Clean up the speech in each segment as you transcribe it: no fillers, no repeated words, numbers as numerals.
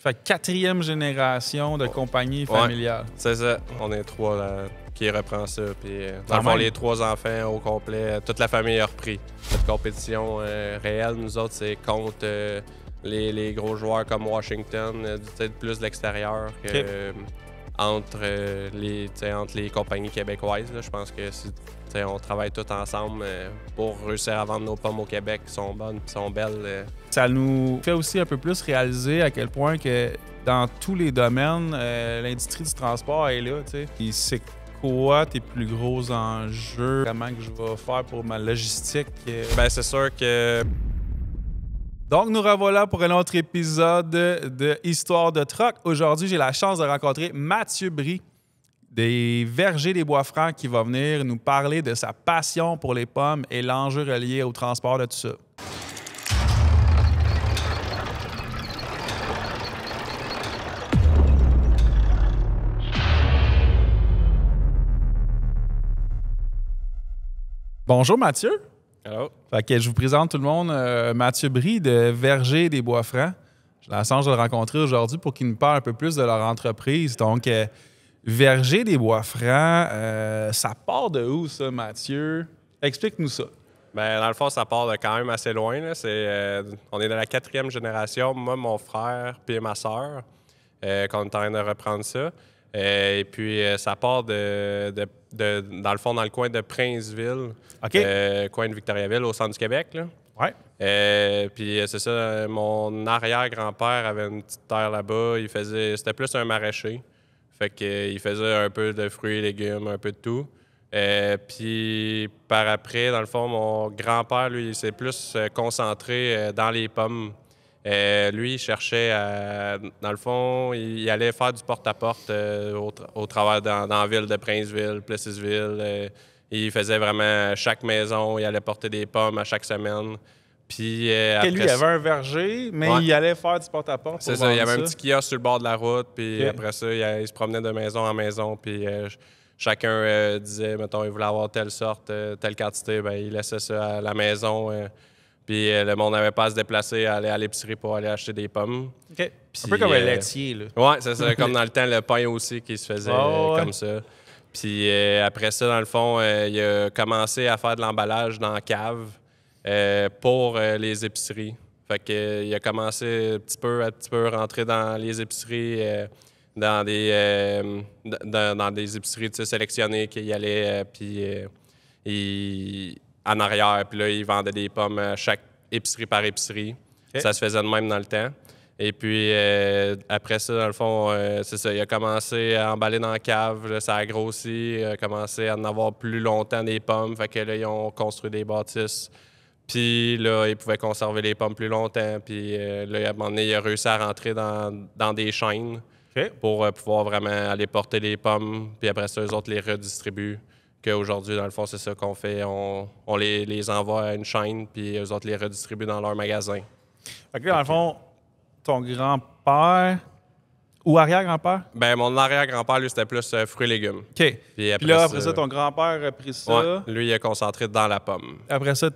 Fait que 4e génération de compagnie familiale. C'est ça. On est 3 là, qui reprend ça. Puis, dans Quand le fond, même. les 3 enfants au complet, toute la famille a repris. Cette compétition réelle, nous autres, c'est contre les gros joueurs comme Washington, peut-être plus de l'extérieur que entre les compagnies québécoises. Là. Je pense que on travaille tous ensemble pour réussir à vendre nos pommes au Québec qui sont bonnes et sont belles. Ça nous fait aussi un peu plus réaliser à quel point que dans tous les domaines, l'industrie du transport est là. T'sais. Puis c'est quoi tes plus gros enjeux? Comment que je vais faire pour ma logistique? Ben c'est sûr que... Donc, nous revoilà pour un autre épisode de Histoire de troc. Aujourd'hui, j'ai la chance de rencontrer Mathieu Brie des Vergers des Bois-Francs qui va venir nous parler de sa passion pour les pommes et l'enjeu relié au transport de tout ça. Bonjour Mathieu. Allô? Fait que je vous présente tout le monde Mathieu Brie de Vergers des Bois-Francs. J'ai la chance de le rencontrer aujourd'hui pour qu'il nous parle un peu plus de leur entreprise. Donc, Vergers des Bois-Francs, ça part de où ça, Mathieu? Explique-nous ça. Ben dans le fond, ça part de quand même assez loin. Là. On est dans la 4e génération, moi, mon frère puis ma soeur, qu'on est en train de reprendre ça. Et puis, ça part dans le fond, dans le coin de Princeville, coin de Victoriaville, au centre du Québec. Là. Ouais. Puis, c'est ça, mon arrière-grand-père avait une petite terre là-bas. C'était plus un maraîcher. Fait qu'il faisait un peu de fruits et légumes, un peu de tout. Puis, par après, dans le fond, mon grand-père, lui, il s'est plus concentré dans les pommes. Lui, il cherchait dans le fond, il allait faire du porte-à-porte au travers dans la ville de Princeville, Plessisville. Il faisait vraiment chaque maison, il allait porter des pommes à chaque semaine. Puis après, lui, il avait un verger, mais il allait faire du porte-à-porte. C'est ça, il y avait un petit kiosque sur le bord de la route, puis après ça, il se promenait de maison en maison, puis chacun disait, mettons, il voulait avoir telle sorte, telle quantité, bien, il laissait ça à la maison. Puis le monde n'avait pas à se déplacer, à aller à l'épicerie pour aller acheter des pommes. OK. Puis, un peu comme un laitier, là. Oui, c'est ça. Comme dans le temps, le pain aussi qui se faisait comme ça. Puis après ça, dans le fond, il a commencé à faire de l'emballage dans la cave pour les épiceries. Fait qu'il a commencé petit peu à petit peu rentrer dans les épiceries, dans des épiceries sélectionnées qu'il y allait, en arrière, puis là, il vendait des pommes à chaque épicerie par épicerie. Ça se faisait de même dans le temps. Et puis, après ça, dans le fond, c'est ça, il a commencé à emballer dans la cave, là, ça a grossi, il a commencé à en avoir plus longtemps des pommes, fait que là, ils ont construit des bâtisses. Puis là, ils pouvaient conserver les pommes plus longtemps, puis là, à un moment donné, il a réussi à rentrer dans des chaînes pour pouvoir vraiment aller porter les pommes, puis après ça, eux autres les redistribuent. Qu'aujourd'hui, dans le fond, c'est ça qu'on fait. On les envoie à une chaîne, puis eux autres les redistribuent dans leur magasin. Fait que là, dans le fond, ton grand-père ou arrière-grand-père? Ben mon arrière-grand-père, lui, c'était plus fruits et légumes. OK. Puis après ça, ton grand-père a pris ça. Ouais, lui, il a concentré dans la pomme. Après ça,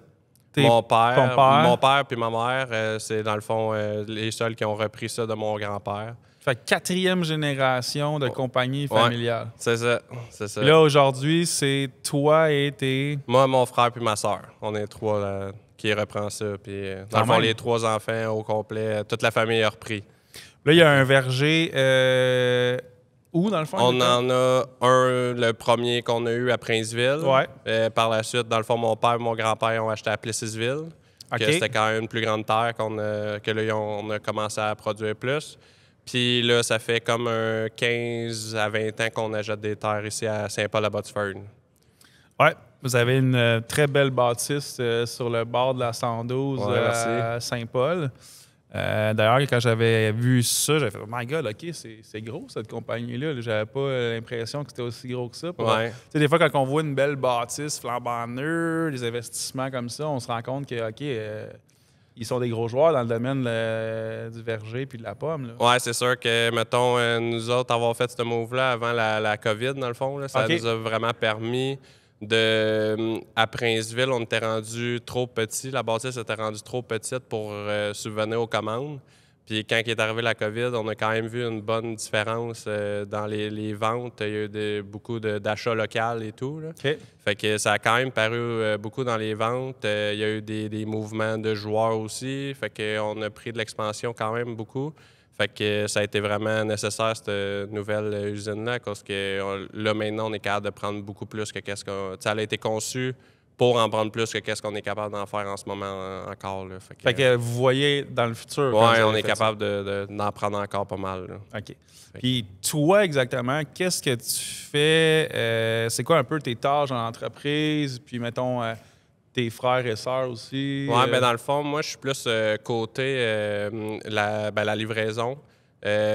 ton père. Mon père puis ma mère, c'est dans le fond les seuls qui ont repris ça de mon grand-père. Fait que 4e génération de compagnie familiale. C'est ça, c'est ça. Puis là, aujourd'hui, c'est toi et Moi, mon frère puis ma soeur. On est 3 là, qui reprend ça. Puis dans le fond, les 3 enfants au complet, toute la famille a repris. Là, il y a un verger où, dans le fond? On en a un, le premier qu'on a eu à Princeville. Ouais. Par la suite, dans le fond, mon père et mon grand-père ont acheté à Plessisville. C'était quand même une plus grande terre que là, on a commencé à produire plus. Puis là, ça fait comme 15 à 20 ans qu'on achète des terres ici à Saint-Paul-à-Botsford. Oui, vous avez une très belle bâtisse sur le bord de la 112 à Saint-Paul. D'ailleurs, quand j'avais vu ça, j'avais fait « Oh my God, OK, c'est gros cette compagnie-là. » J'avais pas l'impression que c'était aussi gros que ça. Des fois, quand on voit une belle bâtisse flambant neuve, des investissements comme ça, on se rend compte que, OK, ils sont des gros joueurs dans le domaine du verger puis de la pomme. Oui, c'est sûr que, mettons, nous autres, avoir fait ce move-là avant la COVID, dans le fond, là, ça nous a vraiment permis à Princeville, on était rendu trop petit. La bâtisse était rendue trop petite pour subvenir aux commandes. Puis quand il est arrivé la COVID, on a quand même vu une bonne différence dans les ventes. Il y a eu beaucoup d'achats locaux et tout. Là. OK. Fait que ça a quand même paru beaucoup dans les ventes. Il y a eu des mouvements de joueurs aussi. Fait qu'on a pris de l'expansion quand même beaucoup. Fait que ça a été vraiment nécessaire, cette nouvelle usine-là, parce que là, maintenant, on est capable de prendre beaucoup plus que qu'est-ce qu'on... Ça a été conçu pour en prendre plus que qu'est-ce qu'on est capable d'en faire en ce moment encore. Là. Fait que vous voyez dans le futur. Oui, on est capable d'en prendre encore pas mal. Là. OK. Puis toi, exactement, qu'est-ce que tu fais? C'est quoi un peu tes tâches en entreprise? Puis mettons, tes frères et sœurs aussi? Oui, bien dans le fond, moi, je suis plus côté la livraison,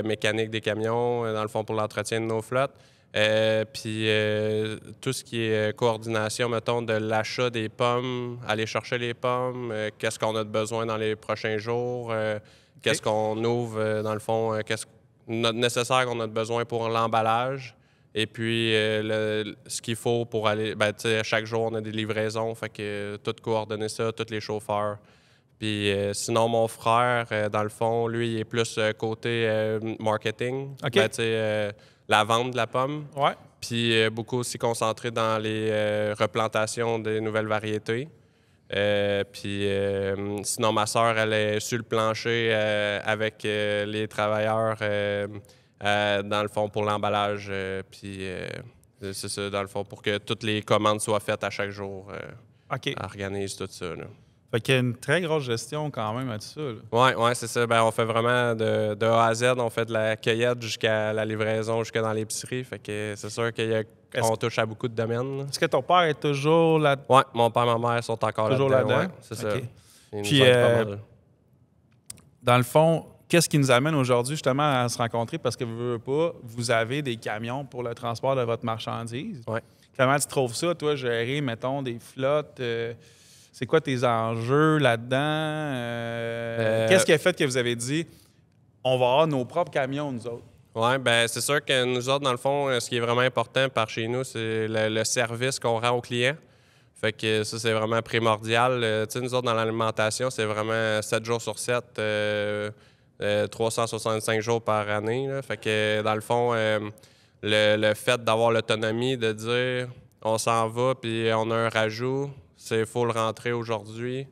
mécanique des camions, dans le fond, pour l'entretien de nos flottes. Puis tout ce qui est coordination, mettons, de l'achat des pommes, aller chercher les pommes, qu'est-ce qu'on a de besoin dans les prochains jours, qu'est-ce qu'on ouvre, dans le fond, qu'est-ce nécessaire qu'on a de besoin pour l'emballage. Et puis, ce qu'il faut pour aller... Ben, tu sais, chaque jour, on a des livraisons, fait que tout coordonner ça, tous les chauffeurs. Puis sinon, mon frère, dans le fond, lui, il est plus côté marketing. OK. Ben, tu sais, la vente de la pomme. Ouais. Puis beaucoup aussi concentré dans les replantations des nouvelles variétés. Puis sinon, ma sœur, elle est sur le plancher avec les travailleurs, dans le fond, pour l'emballage. Puis c'est ça, dans le fond, pour que toutes les commandes soient faites à chaque jour. OK. Elle organise tout ça. Là. Fait qu'il y a une très grosse gestion quand même à tout ça. Oui, c'est ça. Ben, on fait vraiment de A à Z. On fait de la cueillette jusqu'à la livraison, jusqu'à dans l'épicerie. Fait que c'est sûr qu'on touche à beaucoup de domaines. Est-ce que ton père est toujours là? Oui, mon père et ma mère sont encore toujours là-dedans. Ouais, c'est ça. Puis, dans le fond, qu'est-ce qui nous amène aujourd'hui justement à se rencontrer? Parce que vous avez des camions pour le transport de votre marchandise. Oui. Comment tu trouves ça, toi, gérer, mettons, des flottes? C'est quoi tes enjeux là-dedans? Qu'est-ce qui a fait que vous avez dit, on va avoir nos propres camions, nous autres? Oui, bien, c'est sûr que nous autres, dans le fond, ce qui est vraiment important par chez nous, c'est le service qu'on rend aux clients. Fait que ça, c'est vraiment primordial. Tu sais, nous autres, dans l'alimentation, c'est vraiment 7 jours sur 7, 365 jours par année. Là. Fait que, dans le fond, le fait d'avoir l'autonomie, de dire on s'en va puis on a un rajout, c'est faut le rentrer aujourd'hui.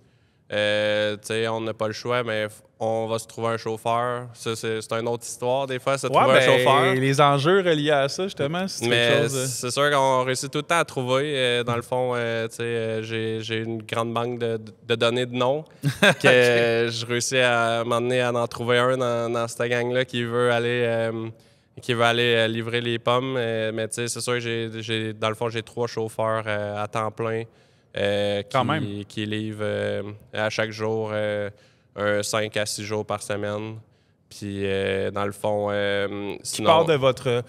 Tu sais, on n'a pas le choix, mais on va se trouver un chauffeur. Ça, c'est une autre histoire, des fois, se trouver un chauffeur. Les enjeux reliés à ça, justement, c'est quelque chose... C'est sûr qu'on réussit tout le temps à trouver. Dans le fond, tu sais, j'ai une grande banque de données de noms que je réussis à m'emmener à en trouver un dans cette gang-là qui veut aller... livrer les pommes. Mais tu sais, c'est sûr que dans le fond, j'ai 3 chauffeurs à temps plein qui livrent à chaque jour 5 à 6 jours par semaine. Puis, dans le fond, sinon... Qui part de votre...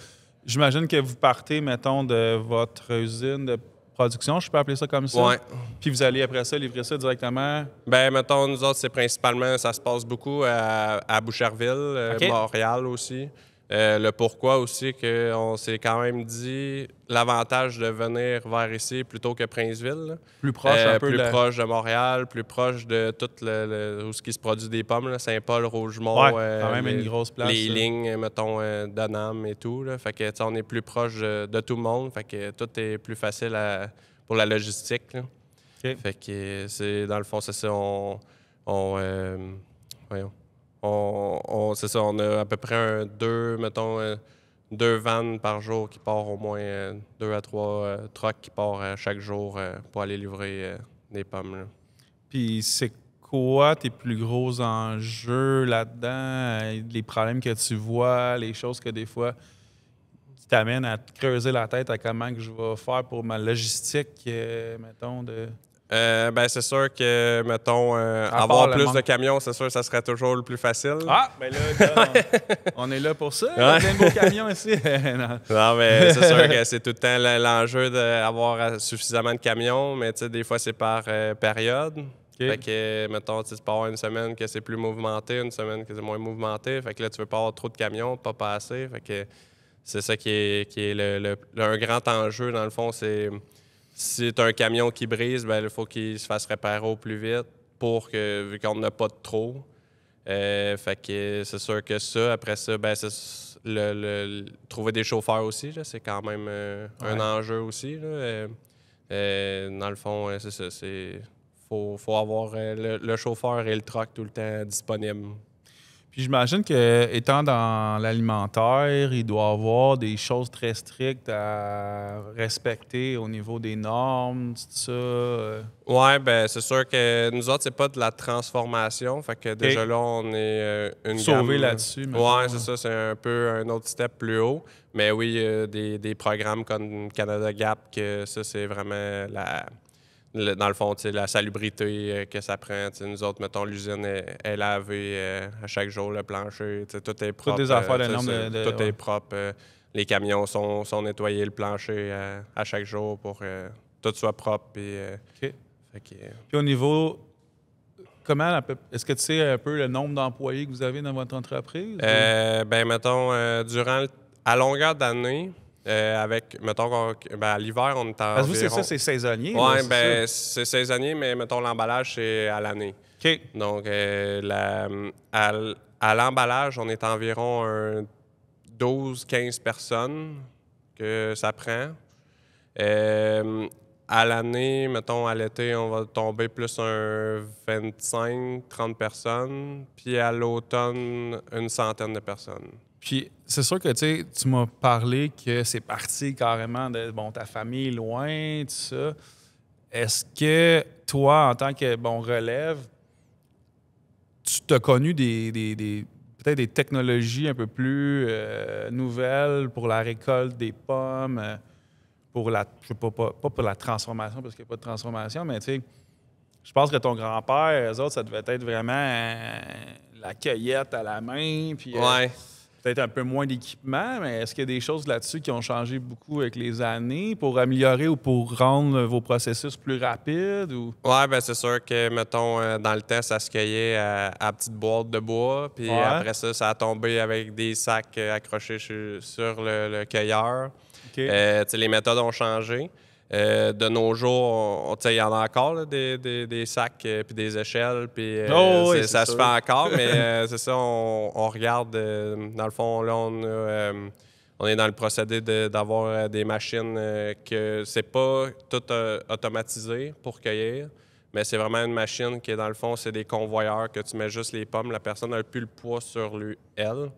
J'imagine que vous partez, mettons, de votre usine de production, je peux appeler ça comme ça? Oui. Puis vous allez après ça livrer ça directement? Bien, mettons, nous autres, c'est principalement... Ça se passe beaucoup à Boucherville, OK. Montréal aussi. Le pourquoi aussi qu'on s'est quand même dit l'avantage de venir vers ici plutôt que Princeville. Plus proche un peu. Plus proche de Montréal, plus proche de tout où ce qui se produit des pommes, là, Saint-Paul, Rougemont. Ouais, quand même une grosse place. Les lignes, mettons, Donham et tout. Là. Fait que, on est plus proche de tout le monde. Fait que tout est plus facile pour la logistique. Là. Okay. Fait que c'est dans le fond, c'est ça. Voyons. C'est ça, on a à peu près 2 vannes par jour qui partent au moins 2 à 3 trucks qui partent chaque jour pour aller livrer des pommes. Là. Puis c'est quoi tes plus gros enjeux là-dedans? Les problèmes que tu vois, les choses que des fois qui t'amènent à te creuser la tête à comment que je vais faire pour ma logistique, mettons, de... Ben c'est sûr que, mettons, avoir plus de camions, c'est sûr que ça serait toujours le plus facile. Ah, ben là on est là pour ça. On a plein de beaux camions ici. Non, mais c'est sûr que c'est tout le temps l'enjeu d'avoir suffisamment de camions, mais tu sais, des fois, c'est par période. Okay. Fait que, mettons, tu peux avoir une semaine que c'est plus mouvementé, une semaine que c'est moins mouvementé. Fait que là, tu veux pas avoir trop de camions, pas assez. Fait que c'est ça qui est un grand enjeu, dans le fond, c'est... Si tu as un camion qui brise, ben il faut qu'il se fasse réparer au plus vite vu qu'on n'a pas de trop. Fait que c'est sûr que ça, après ça, ben, trouver des chauffeurs aussi, là, c'est quand même un enjeu aussi. Là. Dans le fond, c'est ça. Faut avoir le chauffeur et le truck tout le temps disponible. Puis j'imagine que étant dans l'alimentaire, il doit y avoir des choses très strictes à respecter au niveau des normes, tout ça. Ouais, ben c'est sûr que nous autres, c'est pas de la transformation. Fait que déjà là, on est une sauvé gamme là-dessus. Ouais, c'est ça, c'est un peu un autre step plus haut. Mais oui, des programmes comme Canada Gap, que ça, c'est vraiment dans le fond, la salubrité que ça prend. Nous autres, mettons, l'usine est lavée à chaque jour, le plancher, tout est propre. Toutes des affaires de normes tout est propre. Les camions sont nettoyés, le plancher à chaque jour pour que tout soit propre. Puis au niveau, est-ce que tu sais un peu le nombre d'employés que vous avez dans votre entreprise? Ben, mettons, à longueur d'année, mettons, à l'hiver, on est Parce que vous, c'est ça, c'est saisonnier. Oui, ben c'est saisonnier, mais mettons, l'emballage, c'est à l'année. OK. Donc, à l'emballage, on est environ 12-15 personnes que ça prend. À l'année, mettons, à l'été, on va tomber plus un 25-30 personnes. Puis à l'automne, une centaine de personnes. Puis c'est sûr que tu m'as parlé que c'est parti carrément de ta famille loin, tout ça. Est-ce que toi, en tant que relève, tu t'as connu peut-être des technologies un peu plus nouvelles pour la récolte des pommes, pour je sais pas pour la transformation, parce qu'il n'y a pas de transformation, mais je pense que ton grand-père, eux autres, ça devait être vraiment la cueillette à la main, puis peut-être un peu moins d'équipement, mais est-ce qu'il y a des choses là-dessus qui ont changé beaucoup avec les années pour améliorer ou pour rendre vos processus plus rapides? Oui, bien c'est sûr que, mettons, dans le temps, ça se cueillait à petites boîtes de bois, puis après ça a tombé avec des sacs accrochés sur le cueilleur. Okay. Les méthodes ont changé. De nos jours, il y en a encore là, des sacs puis des échelles, puis ça se fait encore, mais c'est ça, on regarde, dans le fond, là, on est dans le procédé d'avoir des machines que c'est pas tout automatisé pour cueillir, mais c'est vraiment une machine qui, dans le fond, c'est des convoyeurs que tu mets juste les pommes, la personne n'a plus le poids sur elle,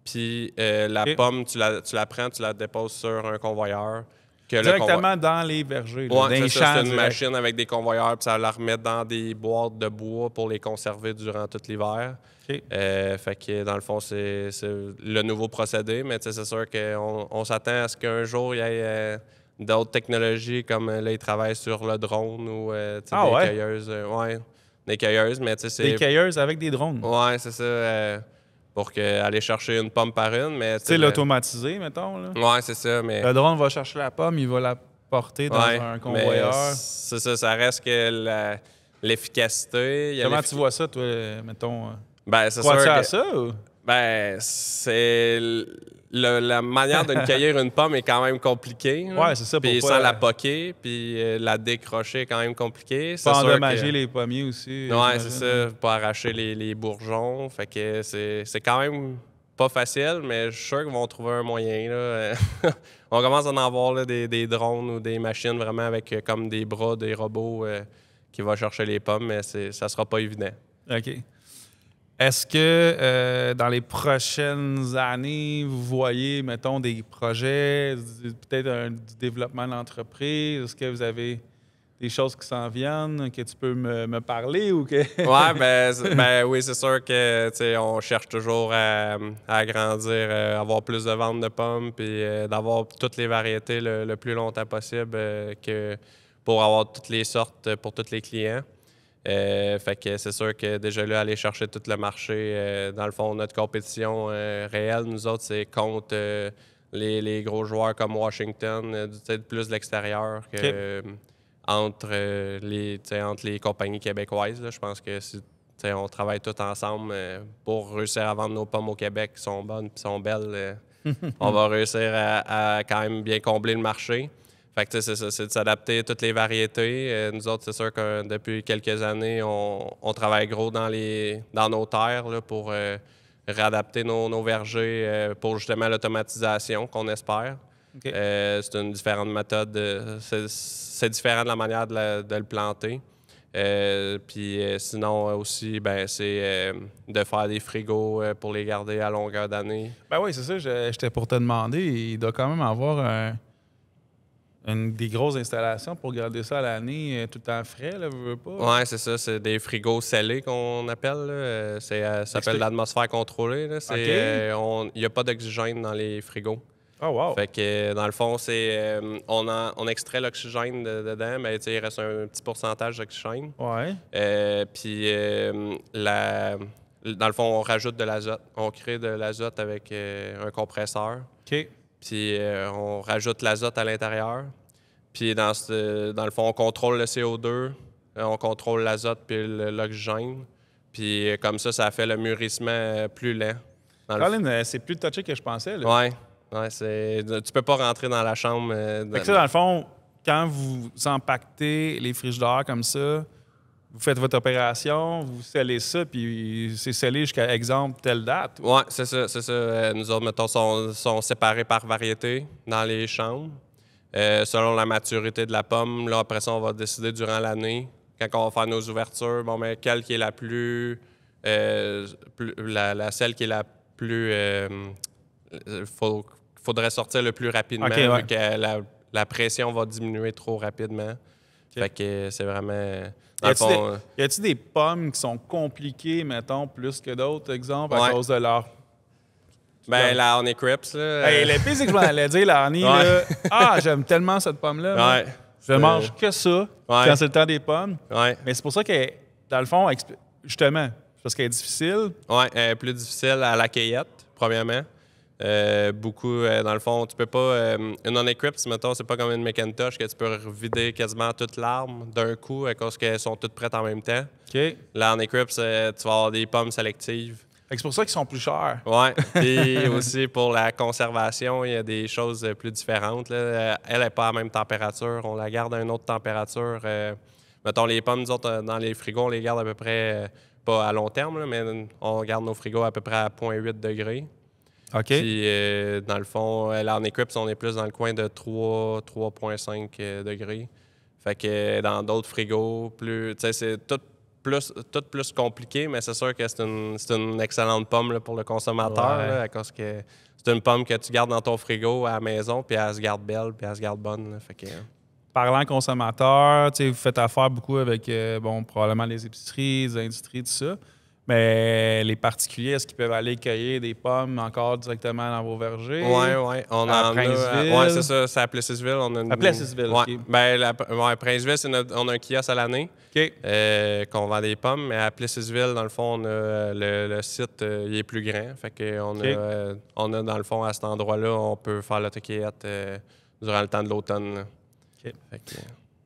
puis la pomme, tu la prends, tu la déposes sur un convoyeur. Directement dans les vergers. Oui, c'est une machine avec des convoyeurs, puis ça la remet dans des boîtes de bois pour les conserver durant tout l'hiver. Okay. Fait que dans le fond, c'est le nouveau procédé, mais c'est sûr qu'on s'attend à ce qu'un jour, il y ait d'autres technologies, comme là, ils travaillent sur le drone ou des cueilleuses. Des cueilleuses, mais c'est... Des cueilleuses avec des drones? Oui, c'est ça. Pour aller chercher une pomme par une, mais... C'est l'automatisé, mettons, là? Oui, c'est ça, mais... Le drone va chercher la pomme, il va la porter dans un convoyeur. C'est ça, ça reste que l'efficacité... Comment tu vois ça, toi, mettons? Ben, c'est sûr que... à ça, ou? Ben, c'est... La manière de cueillir une pomme est quand même compliquée. Oui, c'est ça. Puis sans la poquer, puis la décrocher est quand même compliqué. Pas endommager les pommiers aussi. Oui, c'est ça. Pas arracher les bourgeons. Fait que c'est quand même pas facile, mais je suis sûr qu'ils vont trouver un moyen. Là. On commence à en avoir là, des drones ou des machines vraiment avec comme des bras, des robots qui vont chercher les pommes, mais ça sera pas évident. OK. Est-ce que dans les prochaines années, vous voyez, mettons, des projets, peut-être du développement d'entreprise? Est-ce que vous avez des choses qui s'en viennent, que tu peux me parler ou que... Oui, c'est sûr que on cherche toujours à agrandir, avoir plus de ventes de pommes, puis d'avoir toutes les variétés le plus longtemps possible pour avoir toutes les sortes pour tous les clients. Fait que c'est sûr que déjà là, aller chercher tout le marché, dans le fond, notre compétition réelle, nous autres, c'est contre les gros joueurs comme Washington, plus de l'extérieur que entre les compagnies québécoises. Là, je pense que on travaille tous ensemble pour réussir à vendre nos pommes au Québec qui sont bonnes et sont belles. On va réussir à quand même bien combler le marché. Fait que c'est ça, c'est de s'adapter à toutes les variétés. Nous autres, c'est sûr que depuis quelques années, on travaille gros dans nos terres là, pour réadapter nos vergers pour justement l'automatisation qu'on espère. OK. C'est une différente méthode. C'est différent de la manière de le planter. Puis sinon aussi, ben, c'est de faire des frigos pour les garder à longueur d'année. Ben oui, c'est ça. J'étais pour te demander. Il doit quand même avoir des grosses installations pour garder ça à l'année tout le temps frais, là, veux pas? Oui, c'est ça. C'est des frigos scellés qu'on appelle. Là. Ça s'appelle l'atmosphère contrôlée. Là. Il n'y a pas d'oxygène dans les frigos. Oh, wow! Fait que dans le fond, on extrait l'oxygène dedans, mais il reste un petit pourcentage d'oxygène. Ouais. Puis dans le fond, on rajoute de l'azote. On crée de l'azote avec un compresseur. OK. Puis on rajoute l'azote à l'intérieur. Puis dans le fond, on contrôle le CO2, on contrôle l'azote puis l'oxygène. Puis comme ça fait le mûrissement plus lent. Colin, c'est plus touché que je pensais. Là. Ouais. Ouais, tu peux pas rentrer dans la chambre. Fait que ça, dans le fond, quand vous empaquetez les frigidaires comme ça, vous faites votre opération, vous scellez ça, puis c'est scellé jusqu'à, exemple, telle date? Oui, c'est ça. Nous autres, mettons, sont séparés par variété dans les chambres. Selon la maturité de la pomme, là, après ça, on va décider durant l'année, quand on va faire nos ouvertures, bon, mais quelle qui est la plus... celle qui est la plus... faudrait sortir le plus rapidement, okay, ouais. vu que la pression va diminuer trop rapidement. Okay. Fait que c'est vraiment... Y a-t-il des pommes qui sont compliquées, mettons, plus que d'autres, exemple, à cause de leur... Ben, la Honey Crips, là... Hey, le pire, c'est que je m'en allais dire, la Honey, là... Ah, j'aime tellement cette pomme-là. Ouais. Je mange que ça quand c'est le temps des pommes. Ouais. Mais c'est pour ça que, dans le fond, justement, parce qu'elle est difficile. Oui, elle est plus difficile à la cueillette, premièrement. Dans le fond, tu peux pas... une Honey Crips, mettons, c'est pas comme une McIntosh que tu peux vider quasiment toute l'arbre d'un coup à cause qu'elles sont toutes prêtes en même temps. OK. La Honey Crips, tu vas avoir des pommes sélectives. C'est pour ça qu'ils sont plus chers. Oui. Puis aussi, pour la conservation, il y a des choses plus différentes. Là. Elle n'est pas à la même température. On la garde à une autre température. Mettons, les pommes, nous autres, dans les frigos, on les garde à peu près, pas à long terme, là, mais on garde nos frigos à peu près à 0,8 degrés. OK. Puis, dans le fond, là, en Eclipse, on est plus dans le coin de 3,5 degrés. Fait que dans d'autres frigos, c'est tout plus compliqué, mais c'est sûr que c'est une excellente pomme là, pour le consommateur. Ouais. Là, à cause que c'est une pomme que tu gardes dans ton frigo à la maison, puis elle se garde belle, puis elle se garde bonne. Là, fait que... Parlant consommateur, vous faites affaire beaucoup avec, probablement les épiceries, les industries, tout ça. Mais les particuliers, est-ce qu'ils peuvent aller cueillir des pommes encore directement dans vos vergers? Oui. On à Princeville? Oui, c'est ça. C'est à Plessisville. À Plessisville, ouais. OK. Ben, Princeville, on a un kiosque à l'année qu'on vend des pommes. Mais à Plessisville, dans le fond, on a le site il est plus grand. Fait qu'on on a, dans le fond, à cet endroit-là, on peut faire l'autocueillette durant le temps de l'automne. OK.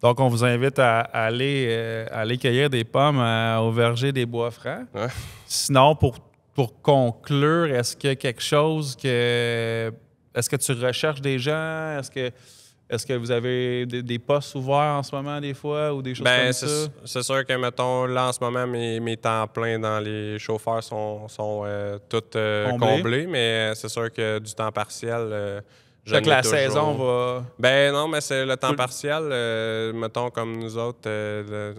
Donc, on vous invite à aller cueillir des pommes au verger des Bois-Francs. Ouais. Sinon, pour conclure, est-ce qu'il y a quelque chose que... Est-ce que tu recherches des gens? Est-ce que vous avez des postes ouverts en ce moment, des fois, ou des choses comme ça? C'est sûr que, mettons, là, en ce moment, mes temps pleins dans les chauffeurs sont tous comblés, mais c'est sûr que du temps partiel... Fait que la saison va... Ben non, mais c'est le temps partiel. Mettons, comme nous autres,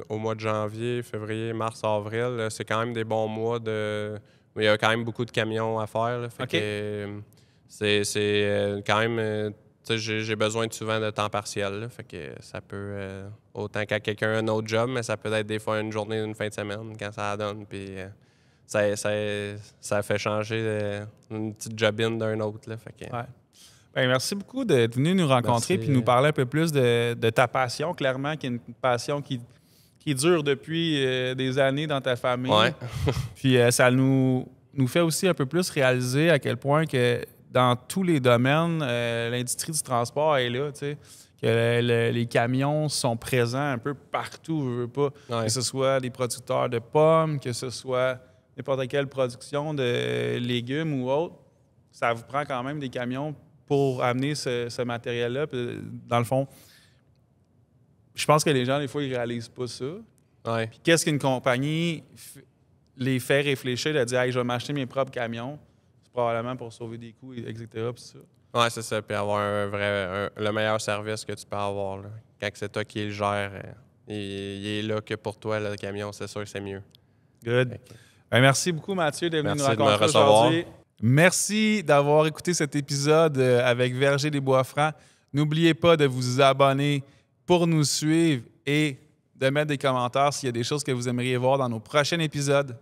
au mois de janvier, février, mars, avril, c'est quand même des bons mois de... Il y a quand même beaucoup de camions à faire. Là, fait que c'est quand même... j'ai besoin souvent de temps partiel. Là, fait que ça peut... autant qu'à quelqu'un un autre job, mais ça peut être des fois une journée, une fin de semaine, quand ça donne. Puis ça fait changer une petite job-in d'un autre. Là, fait que, ouais. Bien, merci beaucoup d'être venu nous rencontrer et nous parler un peu plus de ta passion, clairement, qui est une passion qui dure depuis des années dans ta famille. Ouais. Puis ça nous fait aussi un peu plus réaliser à quel point que dans tous les domaines, l'industrie du transport est là, tu sais, que les camions sont présents un peu partout, je veux pas, que ce soit des producteurs de pommes, que ce soit n'importe quelle production de légumes ou autre, ça vous prend quand même des camions pour amener ce matériel-là. Puis, dans le fond, je pense que les gens, des fois, ils réalisent pas ça. Ouais. Puis qu'est-ce qu'une compagnie les fait réfléchir de dire hey, je vais m'acheter mes propres camions, c'est probablement pour sauver des coûts, etc. Puis ça. Ouais, c'est ça. Puis avoir le meilleur service que tu peux avoir. Là. Quand c'est toi qui le gère, il est là que pour toi, le camion, c'est sûr que c'est mieux. Good. Merci beaucoup, Mathieu, d'être venu nous rencontrer de me recevoir. aujourd'hui. Merci d'avoir écouté cet épisode avec Verger des Bois-Francs. N'oubliez pas de vous abonner pour nous suivre et de mettre des commentaires s'il y a des choses que vous aimeriez voir dans nos prochains épisodes.